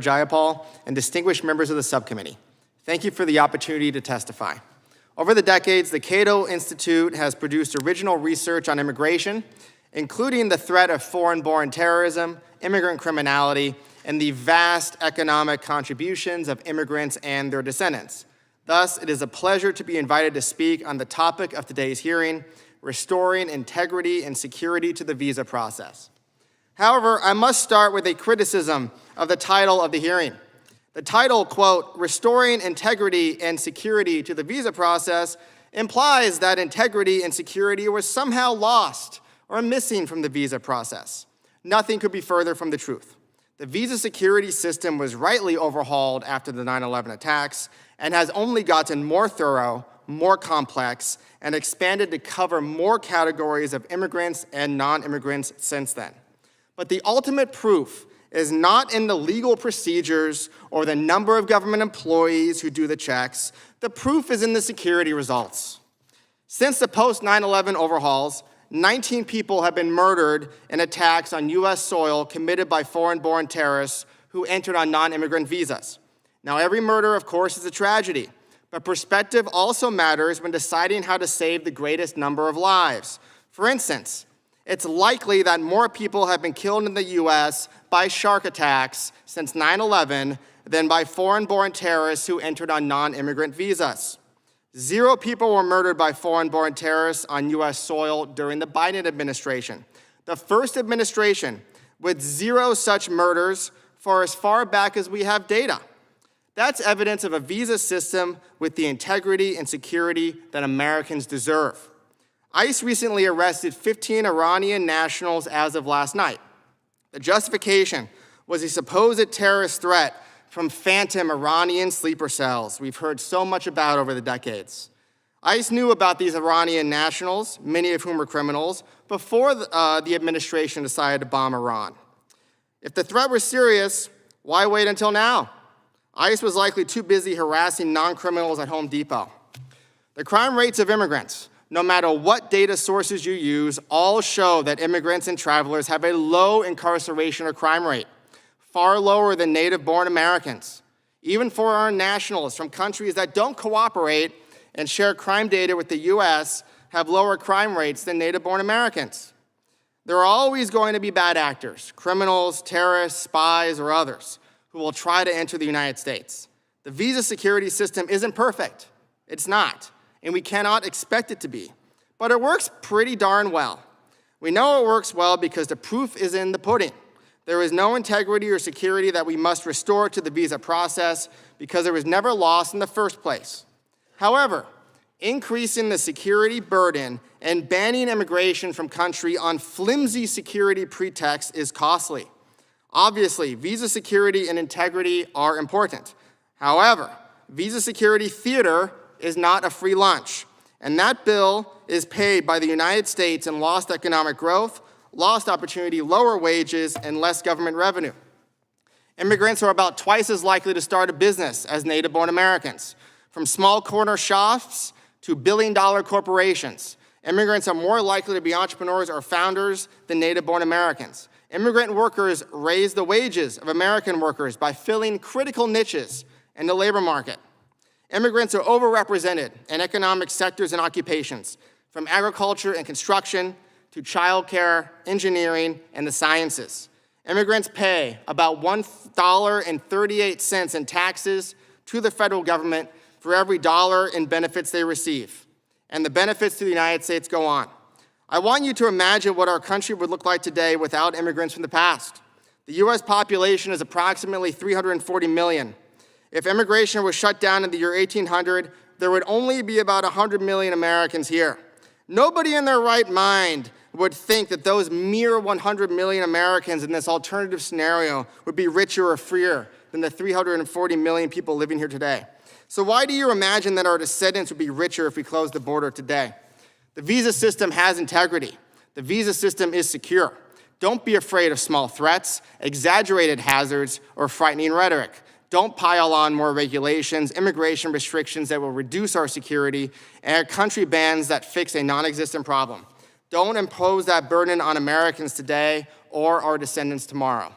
Jayapal, and distinguished members of the subcommittee. Thank you for the opportunity to testify. Over the decades, the Cato Institute has produced original research on immigration, including the threat of foreign-born terrorism, immigrant criminality, and the vast economic contributions of immigrants and their descendants. Thus, it is a pleasure to be invited to speak on the topic of today's hearing, restoring integrity and security to the visa process. However, I must start with a criticism of the title of the hearing. The title, quote, "Restoring Integrity and Security to the Visa Process," implies that integrity and security were somehow lost or missing from the visa process. Nothing could be further from the truth. The visa security system was rightly overhauled after the 9/11 attacks and has only gotten more thorough, more complex, and expanded to cover more categories of immigrants and non-immigrants since then. But the ultimate proof is not in the legal procedures or the number of government employees who do the checks. The proof is in the security results. Since the post-9/11 overhauls, 19 people have been murdered in attacks on U.S. soil committed by foreign-born terrorists who entered on non-immigrant visas. Now, every murder, of course, is a tragedy, but perspective also matters when deciding how to save the greatest number of lives. For instance, it's likely that more people have been killed in the U.S. by shark attacks since 9/11 than by foreign-born terrorists who entered on non-immigrant visas. 0 people were murdered by foreign-born terrorists on U.S. soil during the Biden administration, the first administration with 0 such murders for as far back as we have data. That's evidence of a visa system with the integrity and security that Americans deserve. ICE recently arrested 15 Iranian nationals as of last night. The justification was a supposed terrorist threat from phantom Iranian sleeper cells we've heard so much about over the decades. ICE knew about these Iranian nationals, many of whom were criminals, before the administration decided to bomb Iran. If the threat was serious, why wait until now? ICE was likely too busy harassing non-criminals at Home Depot. The crime rates of immigrants, no matter what data sources you use, all show that immigrants and travelers have a low incarceration or crime rate, far lower than native-born Americans. Even for our nationals from countries that don't cooperate and share crime data with the U.S. have lower crime rates than native-born Americans. There are always going to be bad actors, criminals, terrorists, spies, or others, who will try to enter the United States. The visa security system isn't perfect. It's not, and we cannot expect it to be. But it works pretty darn well. We know it works well because the proof is in the pudding. There is no integrity or security that we must restore to the visa process because it was never lost in the first place. However, increasing the security burden and banning immigration from country on flimsy security pretexts is costly. Obviously, visa security and integrity are important. However, visa security theater is not a free lunch, and that bill is paid by the United States in lost economic growth, lost opportunity, lower wages, and less government revenue. Immigrants are about twice as likely to start a business as native-born Americans. From small corner shops to billion-dollar corporations, immigrants are more likely to be entrepreneurs or founders than native-born Americans. Immigrant workers raise the wages of American workers by filling critical niches in the labor market. Immigrants are overrepresented in economic sectors and occupations, from agriculture and construction to childcare, engineering, and the sciences. Immigrants pay about $1.38 in taxes to the federal government for every dollar in benefits they receive. And the benefits to the United States go on. I want you to imagine what our country would look like today without immigrants from the past. The U.S. population is approximately 340 million. If immigration was shut down in the year 1800, there would only be about 100 million Americans here. Nobody in their right mind would think that those mere 100 million Americans in this alternative scenario would be richer or freer than the 340 million people living here today. So why do you imagine that our descendants would be richer if we closed the border today? The visa system has integrity. The visa system is secure. Don't be afraid of small threats, exaggerated hazards, or frightening rhetoric. Don't pile on more regulations, immigration restrictions that will reduce our security, and country bans that fix a non-existent problem. Don't impose that burden on Americans today or our descendants tomorrow.